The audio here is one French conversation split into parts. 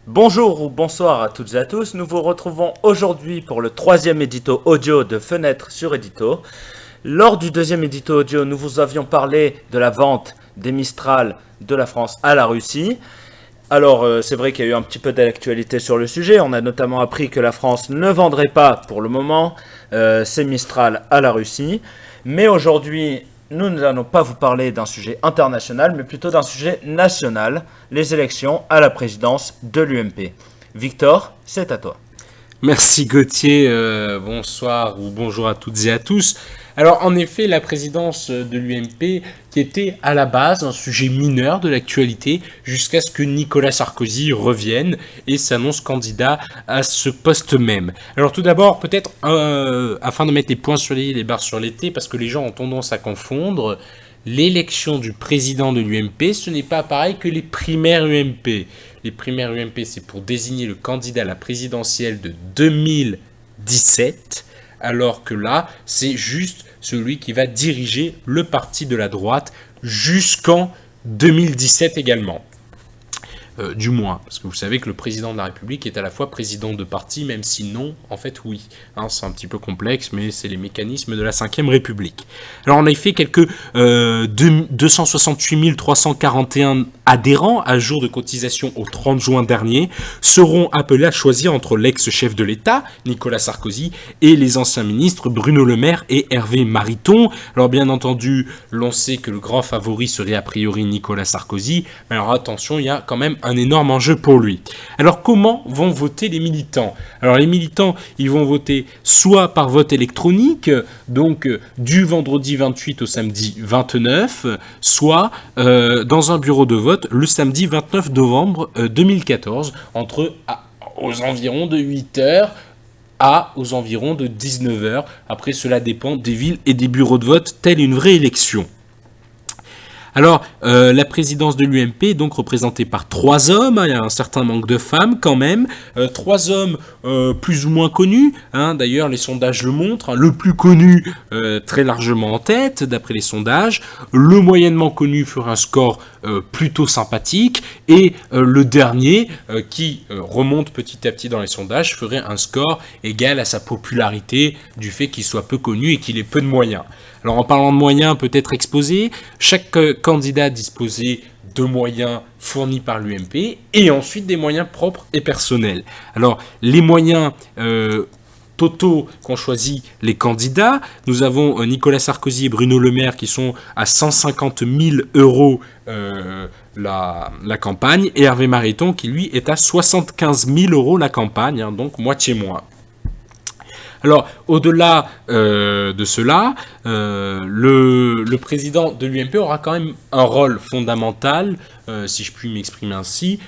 Bonjour ou bonsoir à toutes et à tous, nous vous retrouvons aujourd'hui pour le troisième édito audio de Fenêtre sur Édito. Lors du deuxième édito audio, nous vous avions parlé de la vente des Mistral de la France à la Russie. Alors, c'est vrai qu'il y a eu un petit peu d'actualité sur le sujet. On a notamment appris que la France ne vendrait pas, pour le moment, ses Mistral à la Russie. Mais aujourd'hui, nous n'allons pas vous parler d'un sujet international, mais plutôt d'un sujet national, les élections à la présidence de l'UMP. Victor, c'est à toi. Merci Gauthier, bonsoir ou bonjour à toutes et à tous. Alors en effet, la présidence de l'UMP qui était à la base un sujet mineur de l'actualité jusqu'à ce que Nicolas Sarkozy revienne et s'annonce candidat à ce poste même. Alors tout d'abord, peut-être afin de mettre les points sur les i, les barres sur les t, parce que les gens ont tendance à confondre, l'élection du président de l'UMP, ce n'est pas pareil que les primaires UMP. Les primaires UMP, c'est pour désigner le candidat à la présidentielle de 2017, alors que là, c'est juste celui qui va diriger le parti de la droite jusqu'en 2017 également. Du moins, parce que vous savez que le président de la République est à la fois président de parti, même si non, en fait oui. C'est un petit peu complexe, mais c'est les mécanismes de la Ve République. Alors on a fait quelques 268 341 adhérents à jour de cotisation au 30 juin dernier seront appelés à choisir entre l'ex-chef de l'État, Nicolas Sarkozy, et les anciens ministres Bruno Le Maire et Hervé Mariton. Alors bien entendu, l'on sait que le grand favori serait a priori Nicolas Sarkozy, mais alors attention, il y a quand même un énorme enjeu pour lui. Alors comment vont voter les militants ? Alors les militants, ils vont voter soit par vote électronique, donc du vendredi 28 au samedi 29, soit dans un bureau de vote le samedi 29 novembre 2014, aux environs de 8h aux environs de 19h. Après, cela dépend des villes et des bureaux de vote, telle une vraie élection. Alors, la présidence de l'UMP est donc représentée par 3 hommes, il y a un certain manque de femmes quand même, 3 hommes plus ou moins connus, d'ailleurs les sondages le montrent, le plus connu très largement en tête d'après les sondages, le moyennement connu fera un score plutôt sympathique, et le dernier, qui remonte petit à petit dans les sondages, ferait un score égal à sa popularité du fait qu'il soit peu connu et qu'il ait peu de moyens. Alors en parlant de moyens peut-être exposés, chaque candidat disposait de moyens fournis par l'UMP et ensuite des moyens propres et personnels. Alors les moyens totaux qu'ont choisi les candidats, nous avons Nicolas Sarkozy et Bruno Le Maire qui sont à 150 000 euros la campagne, et Hervé Mariton qui lui est à 75 000 euros la campagne, donc moitié moins. Alors, au-delà de cela, le président de l'UMP aura quand même un rôle fondamental, si je puis m'exprimer ainsi,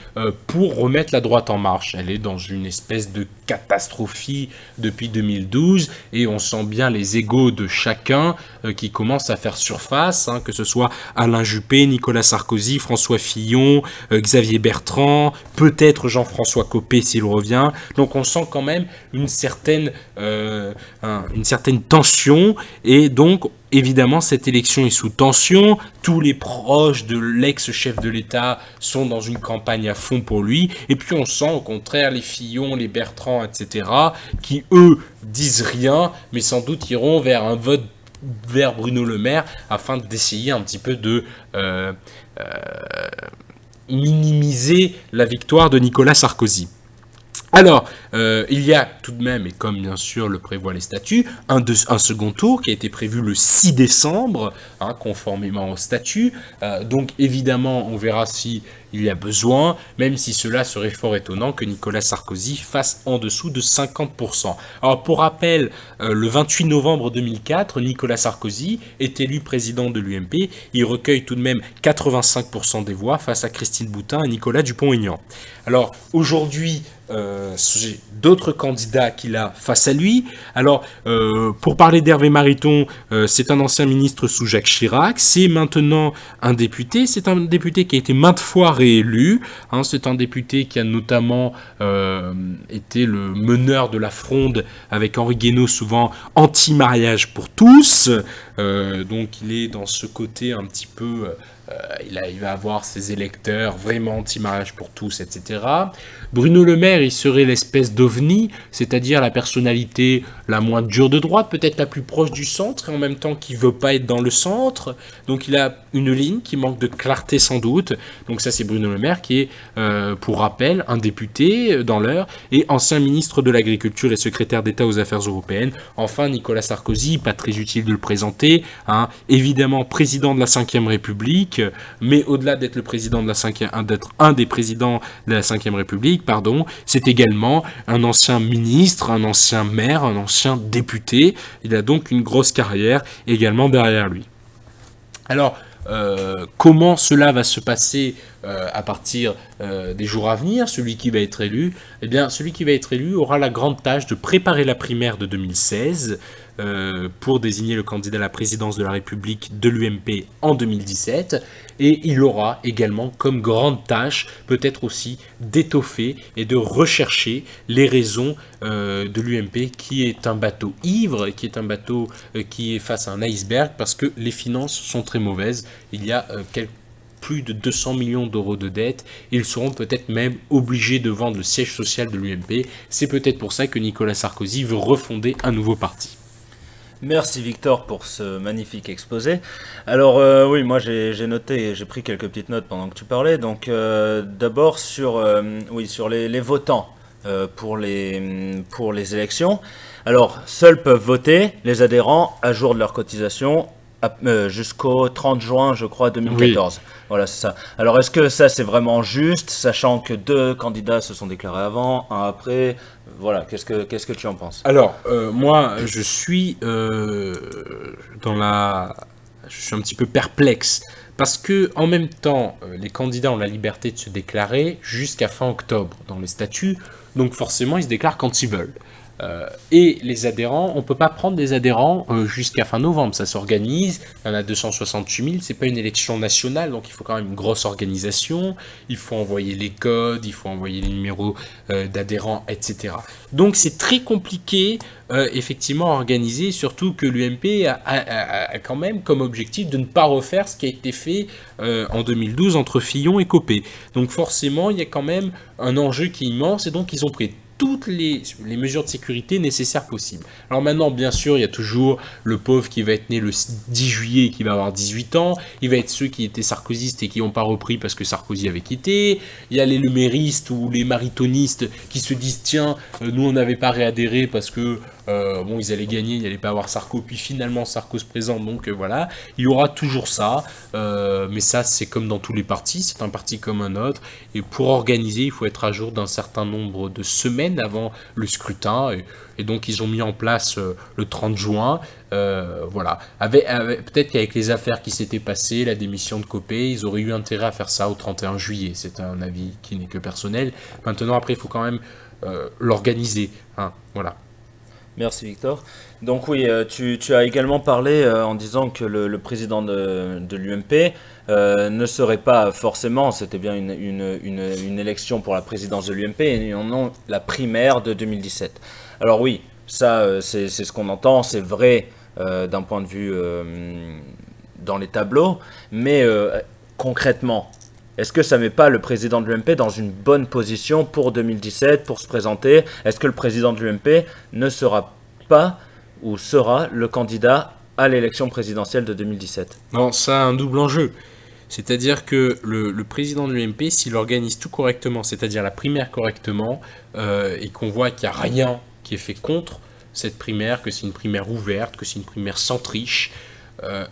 pour remettre la droite en marche. Elle est dans une espèce de catastrophie depuis 2012, et on sent bien les égos de chacun qui commencent à faire surface, que ce soit Alain Juppé, Nicolas Sarkozy, François Fillon, Xavier Bertrand, peut-être Jean-François Copé s'il revient. Donc on sent quand même une certaine tension, et donc évidemment cette élection est sous tension. Tous les proches de l'ex-chef de l'État sont dans une campagne à fond pour lui, et puis on sent au contraire les Fillon, les Bertrand, etc., qui eux disent rien, mais sans doute iront vers un vote vers Bruno Le Maire afin d'essayer un petit peu de minimiser la victoire de Nicolas Sarkozy. Alors, il y a tout de même, et comme bien sûr le prévoient les statuts, un second tour qui a été prévu le 6 décembre, conformément aux statuts. Donc évidemment, on verra si il y a besoin, même si cela serait fort étonnant que Nicolas Sarkozy fasse en dessous de 50%. Alors pour rappel, le 28 novembre 2004, Nicolas Sarkozy est élu président de l'UMP. Il recueille tout de même 85% des voix face à Christine Boutin et Nicolas Dupont-Aignan. Alors aujourd'hui, j'ai d'autres candidats qu'il a face à lui. Alors, pour parler d'Hervé Mariton, c'est un ancien ministre sous Jacques Chirac. C'est maintenant un député. C'est un député qui a été maintes fois réélu. C'est un député qui a notamment été le meneur de la fronde avec Henri Guénaud, souvent anti-mariage pour tous. Donc il est dans ce côté un petit peu... il va avoir ses électeurs vraiment anti-mariage pour tous, etc. Bruno Le Maire, il serait l'espèce d'ovni, c'est-à-dire la personnalité la moins dure de droite, peut-être la plus proche du centre, et en même temps qui veut pas être dans le centre. Donc il a une ligne qui manque de clarté sans doute. Donc ça c'est Bruno Le Maire qui est, pour rappel, un député dans l'Eure et ancien ministre de l'Agriculture et secrétaire d'État aux Affaires européennes. Enfin Nicolas Sarkozy, pas très utile de le présenter, hein, évidemment président de la Ve République, mais au-delà d'être le président de d'être un des présidents de la Ve République, c'est également un ancien ministre, un ancien maire, un ancien député. Il a donc une grosse carrière également derrière lui. Alors, comment cela va se passer à partir des jours à venir, celui qui va être élu? Eh bien, celui qui va être élu aura la grande tâche de préparer la primaire de 2016 pour désigner le candidat à la présidence de la République de l'UMP en 2017. Et il aura également comme grande tâche, peut-être aussi, d'étoffer et de rechercher les raisons de l'UMP, qui est un bateau ivre, qui est un bateau qui est face à un iceberg, parce que les finances sont très mauvaises. Il y a plus de 200 millions d'euros de dettes. Ils seront peut-être même obligés de vendre le siège social de l'UMP. C'est peut-être pour ça que Nicolas Sarkozy veut refonder un nouveau parti. Merci Victor pour ce magnifique exposé. Alors oui, moi j'ai noté, j'ai pris quelques petites notes pendant que tu parlais. Donc d'abord sur, oui, sur les votants pour les élections. Alors seuls peuvent voter les adhérents à jour de leur cotisation jusqu'au 30 juin, je crois, 2014. Oui. Voilà, c'est ça. Alors est-ce que ça c'est vraiment juste, sachant que 2 candidats se sont déclarés avant, un après? Voilà, qu'est-ce que tu en penses? Alors, moi, je suis je suis un petit peu perplexe parce que en même temps, les candidats ont la liberté de se déclarer jusqu'à fin octobre dans les statuts, donc forcément, ils se déclarent quand ils veulent. Et les adhérents, on ne peut pas prendre des adhérents jusqu'à fin novembre, ça s'organise, il y en a 268 000, c'est pas une élection nationale, donc il faut quand même une grosse organisation, il faut envoyer les codes, il faut envoyer les numéros d'adhérents, etc. Donc c'est très compliqué effectivement à organiser, surtout que l'UMP a quand même comme objectif de ne pas refaire ce qui a été fait en 2012 entre Fillon et Copé. Donc forcément, il y a quand même un enjeu qui est immense, et donc ils ont pris toutes les mesures de sécurité nécessaires possibles. Alors maintenant, bien sûr, il y a toujours le pauvre qui va être né le 10 juillet et qui va avoir 18 ans. Il va être ceux qui étaient sarkozystes et qui n'ont pas repris parce que Sarkozy avait quitté. Il y a les leméristes ou les maritonistes qui se disent « Tiens, nous on n'avait pas réadhéré parce que bon, ils allaient gagner, il n'y allait pas avoir Sarko. Puis finalement, Sarko se présente, donc voilà. » Il y aura toujours ça. Mais ça, c'est comme dans tous les partis. C'est un parti comme un autre. Et pour organiser, il faut être à jour d'un certain nombre de semaines avant le scrutin, et donc ils ont mis en place le 30 juin, voilà. Peut-être qu'avec les affaires qui s'étaient passées, la démission de Copé, ils auraient eu intérêt à faire ça au 31 juillet, c'est un avis qui n'est que personnel. Maintenant, après, il faut quand même l'organiser, hein, voilà. Merci Victor. Donc oui, tu as également parlé en disant que le président de l'UMP ne serait pas forcément, c'était bien une élection pour la présidence de l'UMP, et non la primaire de 2017. Alors oui, ça c'est ce qu'on entend, c'est vrai d'un point de vue dans les tableaux, mais concrètement, est-ce que ça ne met pas le président de l'UMP dans une bonne position pour 2017, pour se présenter? Est-ce que le président de l'UMP ne sera pas ou sera le candidat à l'élection présidentielle de 2017? Non, ça a un double enjeu. C'est-à-dire que le président de l'UMP, s'il organise tout correctement, c'est-à-dire la primaire correctement, et qu'on voit qu'il n'y a rien qui est fait contre cette primaire, que c'est une primaire ouverte, que c'est une primaire sans triche,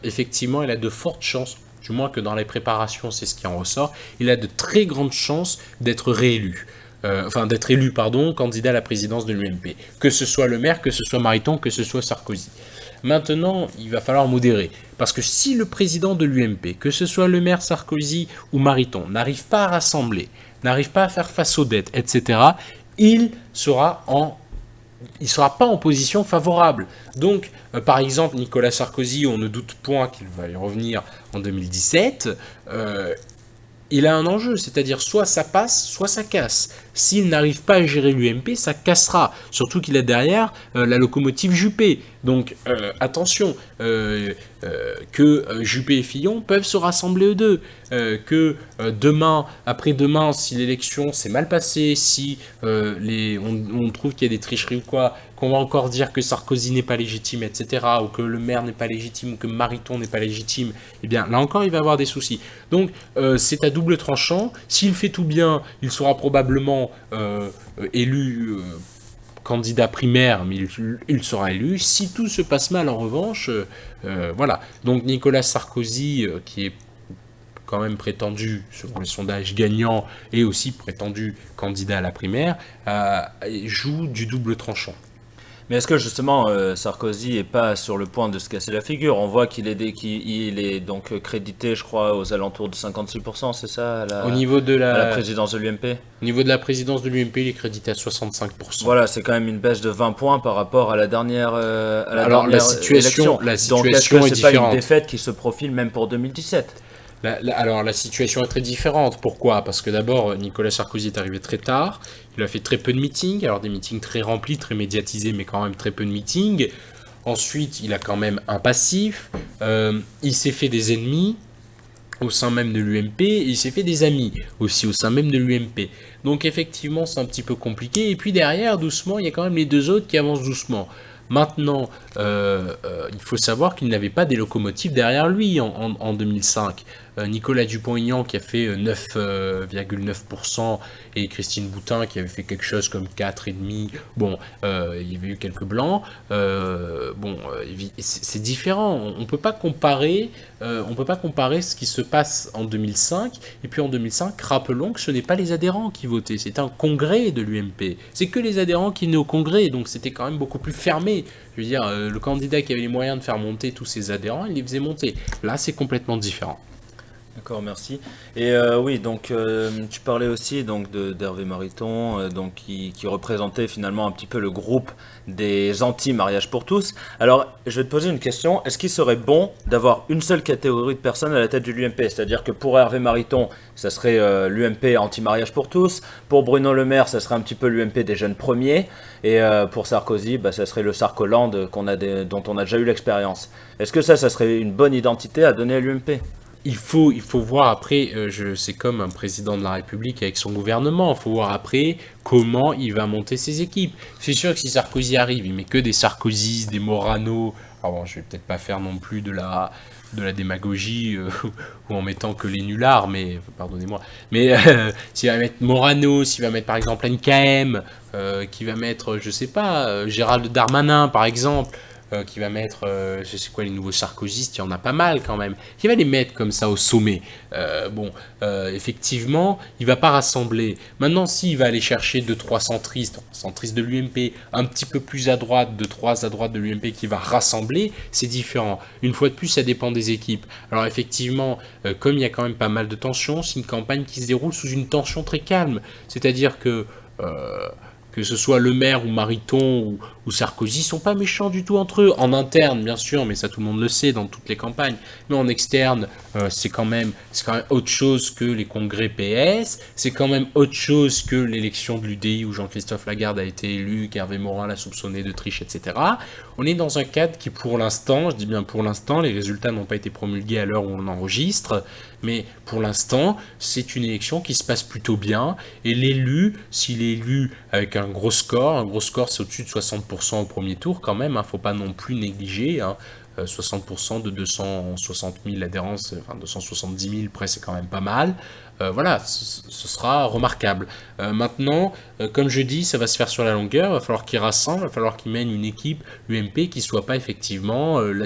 effectivement, il a de fortes chances, du moins que dans les préparations, c'est ce qui en ressort, il a de très grandes chances d'être réélu. D'être élu, candidat à la présidence de l'UMP. Que ce soit Le Maire, que ce soit Mariton, que ce soit Sarkozy. Maintenant, il va falloir modérer. Parce que si le président de l'UMP, que ce soit Le Maire, Sarkozy ou Mariton, n'arrive pas à rassembler, n'arrive pas à faire face aux dettes, etc., il sera pas en position favorable. Donc, par exemple, Nicolas Sarkozy, on ne doute point qu'il va y revenir en 2017, il a un enjeu, c'est-à-dire soit ça passe, soit ça casse. S'il n'arrive pas à gérer l'UMP, ça cassera. Surtout qu'il a derrière la locomotive Juppé. Donc attention, que Juppé et Fillon peuvent se rassembler eux deux, que demain, après-demain, si l'élection s'est mal passée, si on trouve qu'il y a des tricheries ou quoi, qu'on va encore dire que Sarkozy n'est pas légitime, etc., ou que le maire n'est pas légitime, ou que Mariton n'est pas légitime, eh bien là encore il va y avoir des soucis. Donc c'est à double tranchant. S'il fait tout bien, il sera probablement élu candidat primaire, mais il sera élu. Si tout se passe mal, en revanche, voilà. Donc Nicolas Sarkozy, qui est quand même prétendu, selon les sondages, gagnant, et aussi prétendu candidat à la primaire, joue du double tranchant. Mais est-ce que justement Sarkozy est pas sur le point de se casser la figure? On voit qu'il est donc crédité, je crois, aux alentours de 56%, c'est ça, Au niveau de à la la, présidence de l'UMP? au niveau de la présidence de l'UMP, il est crédité à 65%. Voilà, c'est quand même une baisse de 20 points par rapport à la dernière, Alors la situation, élection. Donc est-ce que est c'est pas une différente. défaite qui se profile même pour 2017? Alors la situation est très différente. Pourquoi? Parce que d'abord, Nicolas Sarkozy est arrivé très tard. Il a fait très peu de meetings. Alors des meetings très remplis, très médiatisés, mais quand même très peu de meetings. Ensuite, il a quand même un passif. Il s'est fait des ennemis au sein même de l'UMP. Et il s'est fait des amis aussi au sein même de l'UMP. Donc effectivement, c'est un petit peu compliqué. Et puis derrière, doucement, il y a quand même les deux autres qui avancent doucement. Maintenant, il faut savoir qu'il n'avait pas des locomotives derrière lui en 2005. Nicolas Dupont-Aignan qui a fait 9,9% et Christine Boutin qui avait fait quelque chose comme 4,5%. Bon, il y avait eu quelques blancs. C'est différent. On peut pas comparer. On peut pas comparer ce qui se passe en 2005 et puis en 2005. Rappelons que ce n'est pas les adhérents qui votaient. C'est un congrès de l'UMP. C'est que les adhérents qui venaient au congrès. Donc c'était quand même beaucoup plus fermé. Je veux dire, le candidat qui avait les moyens de faire monter tous ses adhérents, il les faisait monter. Là, c'est complètement différent. D'accord, merci. Et oui, donc tu parlais aussi donc d'Hervé Mariton, donc qui représentait finalement un petit peu le groupe des anti-mariage pour tous. Alors, je vais te poser une question. Est-ce qu'il serait bon d'avoir une seule catégorie de personnes à la tête de l'UMP? C'est-à-dire que pour Hervé Mariton, ça serait l'UMP anti-mariage pour tous. Pour Bruno Le Maire, ça serait un petit peu l'UMP des jeunes premiers. Et pour Sarkozy, bah, ça serait le Sarkoland dont on a déjà eu l'expérience. Est-ce que ça serait une bonne identité à donner à l'UMP? Il faut voir après, c'est comme un président de la République avec son gouvernement, il faut voir après comment il va monter ses équipes. C'est sûr que si Sarkozy arrive, il met que des Sarkozys, des Morano, alors bon, je vais peut-être pas faire non plus de la démagogie ou en mettant que les nullards, mais pardonnez-moi. Mais s'il va mettre Morano, s'il va mettre par exemple NKM, qui va mettre, je sais pas, Gérald Darmanin par exemple, qui va mettre, je sais quoi, les nouveaux sarkozystes, il y en a pas mal quand même, qui va les mettre comme ça au sommet. Effectivement, il va pas rassembler. Maintenant, s'il va aller chercher 2-3 centristes de l'UMP, un petit peu plus à droite, 2-3 à droite de l'UMP qui va rassembler, c'est différent. Une fois de plus, ça dépend des équipes. Alors effectivement, comme il y a quand même pas mal de tensions, c'est une campagne qui se déroule sous une tension très calme. C'est-à-dire que ce soit Le Maire ou Mariton ou Sarkozy, sont pas méchants du tout entre eux. En interne, bien sûr, mais ça tout le monde le sait dans toutes les campagnes. Mais en externe, c'est quand même autre chose que les congrès PS. C'est quand même autre chose que l'élection de l'UDI où Jean-Christophe Lagarde a été élu, qu'Hervé Morin l'a soupçonné de triche, etc. On est dans un cadre qui, pour l'instant, je dis bien pour l'instant, les résultats n'ont pas été promulgués à l'heure où on enregistre, mais pour l'instant, c'est une élection qui se passe plutôt bien. Et l'élu, s'il est élu avec un gros score c'est au-dessus de 60% au premier tour quand même, faut pas non plus négliger, 60% de 260 000 adhérences, enfin 270 000 près, c'est quand même pas mal. Voilà, ce sera remarquable. Maintenant, comme je dis, ça va se faire sur la longueur, il va falloir qu'il rassemble, il va falloir qu'il mène une équipe UMP qui soit pas effectivement la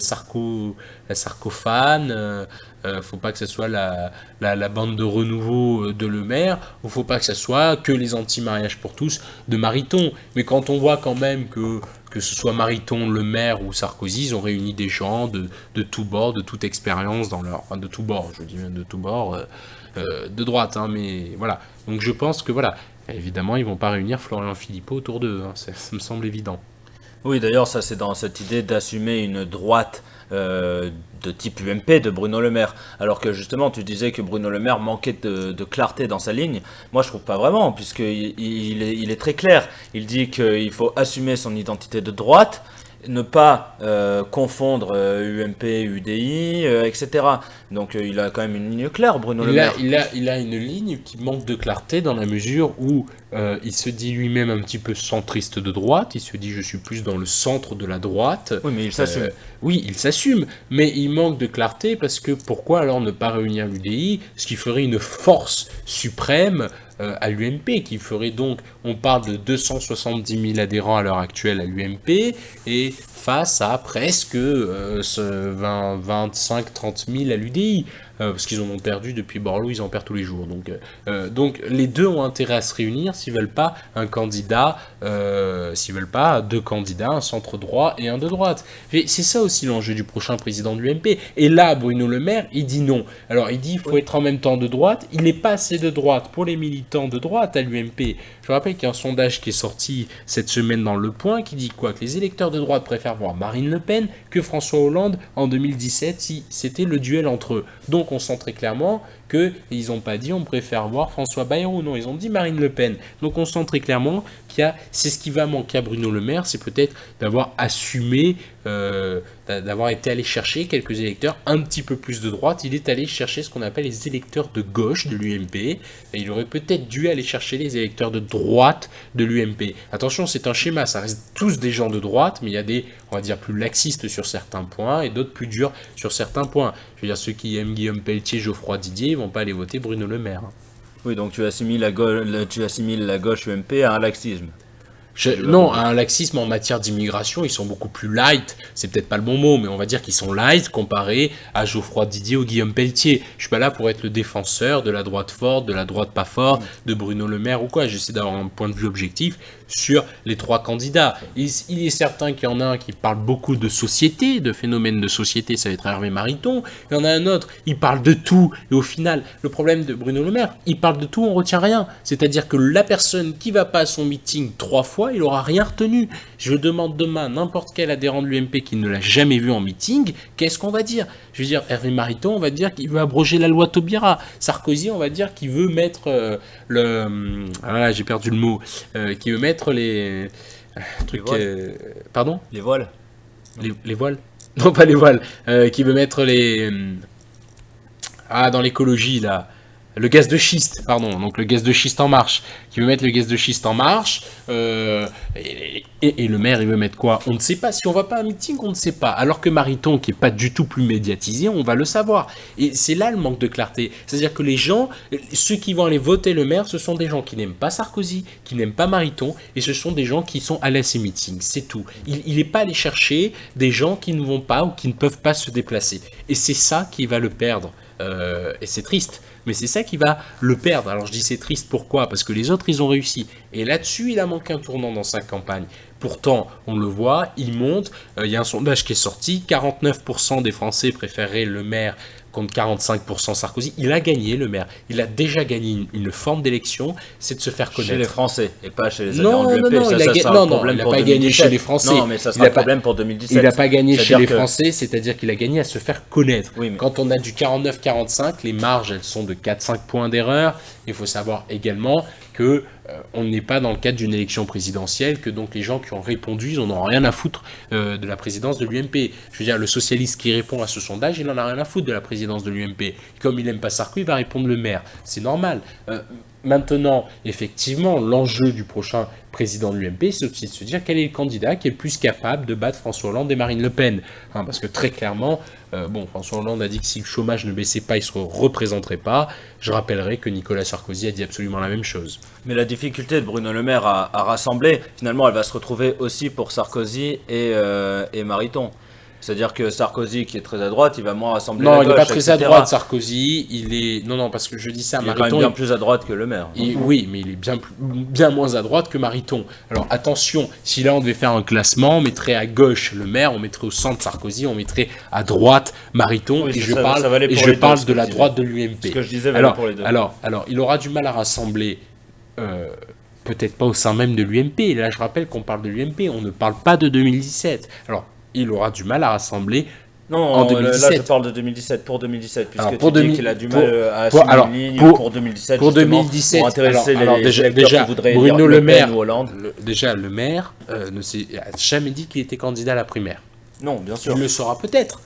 sarcophane, faut pas que ce soit la bande de renouveau de Le Maire, ou faut pas que ce soit que les anti-mariage pour tous de Mariton. Mais quand on voit quand même que ce soit Mariton, Le Maire ou Sarkozy, ils ont réuni des gens de tous bords, de toute expérience dans leur... Enfin, de tous bords, je dis bien de tous bords, de droite, mais voilà. Donc je pense que voilà, évidemment, ils vont pas réunir Florian Philippot autour d'eux, ça me semble évident. Oui, d'ailleurs, ça c'est dans cette idée d'assumer une droite de type UMP de Bruno Le Maire. Alors que justement, tu disais que Bruno Le Maire manquait de clarté dans sa ligne. Moi, je trouve pas vraiment, puisqu'il il est très clair. Il dit qu'il faut assumer son identité de droite. ne pas confondre UMP, UDI, etc. Donc il a quand même une ligne claire, Bruno Le Maire. Il a une ligne qui manque de clarté dans la mesure où il se dit lui-même un petit peu centriste de droite, il se dit je suis plus dans le centre de la droite. Oui, mais il s'assume. Oui, il s'assume, mais il manque de clarté parce que pourquoi alors ne pas réunir l'UDI, ce qui ferait une force suprême à l'UMP, qui ferait donc, on parle de 270 000 adhérents à l'heure actuelle à l'UMP, et face à presque 25-30 000 à l'UDI. Parce qu'ils en ont perdu depuis Borloo, ils en perdent tous les jours. Donc les deux ont intérêt à se réunir s'ils veulent pas un candidat, s'ils veulent pas deux candidats, un centre droit et un de droite. Et c'est ça aussi l'enjeu du prochain président de l'UMP. Et là, Bruno Le Maire, il dit non. Alors il dit il faut être en même temps de droite. Il n'est pas assez de droite pour les militants de droite à l'UMP. Je rappelle qu'il y a un sondage qui est sorti cette semaine dans Le Point qui dit quoi? Que les électeurs de droite préfèrent voir Marine Le Pen que François Hollande en 2017 si c'était le duel entre eux. Donc on sent très clairement qu'ils n'ont pas dit on préfère voir François Bayrou, non, ils ont dit Marine Le Pen. Donc on sent très clairement c'est ce qui va manquer à Bruno Le Maire, c'est peut-être d'avoir assumé, d'avoir été allé chercher quelques électeurs un petit peu plus de droite. Il est allé chercher ce qu'on appelle les électeurs de gauche de l'UMP, et il aurait peut-être dû aller chercher les électeurs de droite de l'UMP. Attention, c'est un schéma, ça reste tous des gens de droite, mais il y a des, on va dire, plus laxistes sur certains points et d'autres plus durs sur certains points. Je veux dire, ceux qui aiment Guillaume Pelletier, Geoffroy Didier, ils vont pas aller voter Bruno Le Maire. Oui, donc tu assimiles la gauche UMP à un laxisme. Non, un laxisme en matière d'immigration, ils sont beaucoup plus light. C'est peut-être pas le bon mot, mais on va dire qu'ils sont light comparés à Geoffroy Didier ou Guillaume Pelletier. Je suis pas là pour être le défenseur de la droite forte, de la droite pas forte, de Bruno Le Maire ou quoi. J'essaie d'avoir un point de vue objectif sur les trois candidats. Il est certain qu'il y en a un qui parle beaucoup de société, de phénomènes de société, ça va être Hervé Mariton. Il y en a un autre, il parle de tout. Et au final, le problème de Bruno Le Maire, il parle de tout, on retient rien. C'est-à-dire que la personne qui va pas à son meeting 3 fois, il aura rien retenu. Je demande demain à n'importe quel adhérent de l'UMP qui ne l'a jamais vu en meeting, qu'est-ce qu'on va dire? Je veux dire, Hervé Mariton, on va dire qu'il veut abroger la loi Taubira. Sarkozy, on va dire qu'il veut mettre j'ai perdu le mot. Qui veut mettre les trucs... pardon? Les voiles. Les voiles? Non, pas les voiles. Qui veut mettre les... dans l'écologie, là. Le gaz de schiste, pardon, donc le gaz de schiste en marche, qui veut mettre le gaz de schiste en marche, et le maire, il veut mettre quoi? On ne sait pas. Si on va pas à un meeting, on ne sait pas. Alors que Mariton, qui est pas du tout plus médiatisé, on va le savoir. Et c'est là le manque de clarté. C'est-à-dire que les gens, ceux qui vont aller voter le maire, ce sont des gens qui n'aiment pas Sarkozy, qui n'aiment pas Mariton, et ce sont des gens qui sont allés à ces meetings, c'est tout. Il n'est pas allé chercher des gens qui ne vont pas ou qui ne peuvent pas se déplacer. Et c'est ça qui va le perdre. Et c'est triste. Mais c'est ça qui va le perdre. Alors je dis c'est triste, pourquoi? Parce que les autres, ils ont réussi. Et là-dessus, il a manqué un tournant dans sa campagne. Pourtant, on le voit, il monte. Il y a un sondage qui est sorti. 49% des Français préféreraient le maire contre 45% Sarkozy. Il a gagné, le maire. Il a déjà gagné une forme d'élection, c'est de se faire connaître. Chez les Français, et pas chez les adhérents de l'UMP. Il n'a pas gagné chez les Français. Non, mais ça sera un problème pour 2017. Il n'a pas gagné chez les Français, c'est-à-dire qu'il a gagné à se faire connaître. Oui, mais... Quand on a du 49-45, les marges, elles sont de 4-5 points d'erreur. Il faut savoir également que on n'est pas dans le cadre d'une élection présidentielle, que donc les gens qui ont répondu, ils n'en ont rien à foutre de la présidence de l'UMP. Je veux dire, le socialiste qui répond à ce sondage, il n'en a rien à foutre de la présidence de l'UMP. Comme il n'aime pas Sarkozy, il va répondre le maire. C'est normal. Maintenant, effectivement, l'enjeu du prochain président de l'UMP, c'est aussi de se dire quel est le candidat qui est le plus capable de battre François Hollande et Marine Le Pen. Parce que très clairement, François Hollande a dit que si le chômage ne baissait pas, il ne se représenterait pas. Je rappellerai que Nicolas Sarkozy a dit absolument la même chose. Mais la difficulté de Bruno Le Maire à rassembler, finalement, elle va se retrouver aussi pour Sarkozy et Mariton. C'est-à-dire que Sarkozy, qui est très à droite, il va moins rassembler la gauche, il n'est pas très etc. à droite, Sarkozy. Il est... Non, parce que je dis ça, il Mariton... est quand même bien plus à droite que le maire. Oui, mais il est bien moins à droite que Mariton. Alors attention, si là on devait faire un classement, on mettrait à gauche le maire, on mettrait au centre Sarkozy, on mettrait à droite Mariton, oui, et je parle de la droite de l'UMP. Ce que je disais valait pour les deux. Alors, il aura du mal à rassembler... peut-être pas au sein même de l'UMP. Là, je rappelle qu'on parle de l'UMP, on ne parle pas de 2017. Alors, il aura du mal à rassembler Non, En là je 2017. parle de 2017, pour 2017, puisque Alors, pour tu dis 2000 qu'il a du pour- mal à pour- assumer alors, une ligne pour- pour 2017, Pour justement, 2017, pour intéresser alors les déjà, électeurs qui déjà voudraient élire Bruno Le Le Pen Maire, ou Hollande. déjà le maire a jamais dit qu'il était candidat à la primaire. Non, bien sûr. Il le sera peut-être.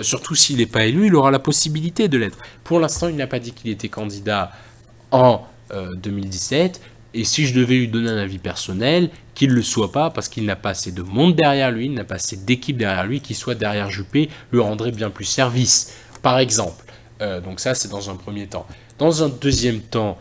Surtout s'il n'est pas élu, il aura la possibilité de l'être. Pour l'instant, il n'a pas dit qu'il était candidat en 2017. Et si je devais lui donner un avis personnel, qu'il ne le soit pas, parce qu'il n'a pas assez de monde derrière lui, il n'a pas assez d'équipe derrière lui, qui soit derrière Juppé, lui rendrait bien plus service. Par exemple. Donc ça, c'est dans un premier temps. Dans un deuxième temps,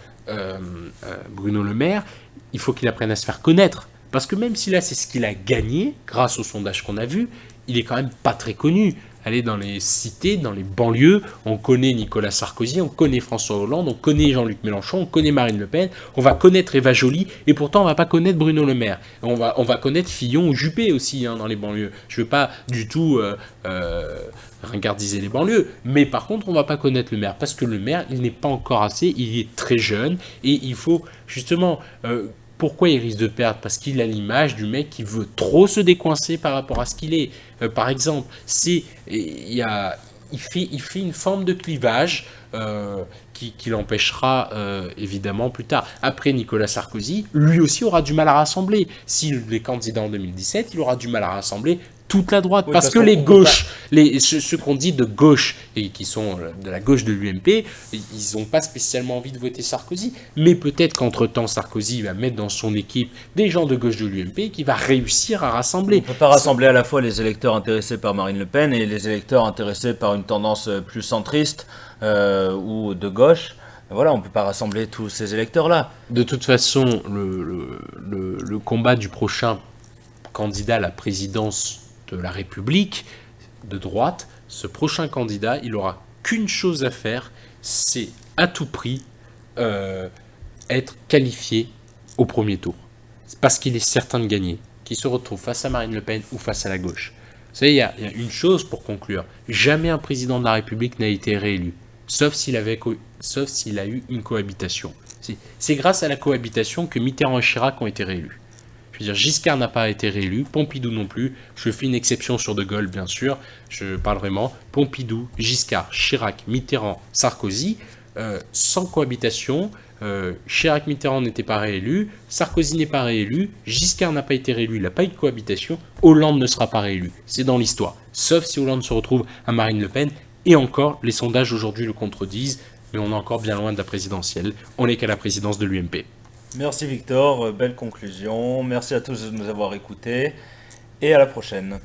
Bruno Le Maire, il faut qu'il apprenne à se faire connaître. Parce que même si là, c'est ce qu'il a gagné, grâce au sondage qu'on a vu, il est quand même pas très connu. Allez dans les cités, dans les banlieues, on connaît Nicolas Sarkozy, on connaît François Hollande, on connaît Jean-Luc Mélenchon, on connaît Marine Le Pen, on va connaître Eva Joly, et pourtant on va pas connaître Bruno Le Maire. On va connaître Fillon ou Juppé aussi dans les banlieues. Je veux pas du tout ringardiser les banlieues, mais par contre on va pas connaître le maire, parce que le maire, il n'est pas encore assez, il est très jeune, et il faut justement... pourquoi il risque de perdre? Parce qu'il a l'image du mec qui veut trop se décoincer par rapport à ce qu'il est. Par exemple, il fait une forme de clivage qui l'empêchera évidemment plus tard. Après, Nicolas Sarkozy, lui aussi aura du mal à rassembler. S'il est candidat en 2017, il aura du mal à rassembler toute la droite. Oui, parce que qu'on les peut gauches, ceux qu'on dit de gauche et qui sont de la gauche de l'UMP, ils n'ont pas spécialement envie de voter Sarkozy. Mais peut-être qu'entre-temps, Sarkozy va mettre dans son équipe des gens de gauche de l'UMP qui va réussir à rassembler. On ne peut pas rassembler à la fois les électeurs intéressés par Marine Le Pen et les électeurs intéressés par une tendance plus centriste ou de gauche. Voilà, on ne peut pas rassembler tous ces électeurs-là. De toute façon, le combat du prochain candidat à la présidence de la République de droite, ce prochain candidat, il aura qu'une chose à faire, c'est à tout prix être qualifié au premier tour. C'est parce qu'il est certain de gagner, qu'il se retrouve face à Marine Le Pen ou face à la gauche. Vous savez, il y a une chose pour conclure. Jamais un président de la République n'a été réélu, sauf s'il a eu une cohabitation. C'est grâce à la cohabitation que Mitterrand et Chirac ont été réélus. Je veux dire, Giscard n'a pas été réélu, Pompidou non plus. Je fais une exception sur De Gaulle, bien sûr. Je parle vraiment. Pompidou, Giscard, Chirac, Mitterrand, Sarkozy, sans cohabitation. Chirac, Mitterrand n'étaient pas réélus. Sarkozy n'est pas réélu. Giscard n'a pas été réélu. Il n'a pas eu de cohabitation. Hollande ne sera pas réélu. C'est dans l'histoire. Sauf si Hollande se retrouve à Marine Le Pen. Et encore, les sondages aujourd'hui le contredisent. Mais on est encore bien loin de la présidentielle. On n'est qu'à la présidence de l'UMP. Merci Victor, belle conclusion. Merci à tous de nous avoir écoutés et à la prochaine.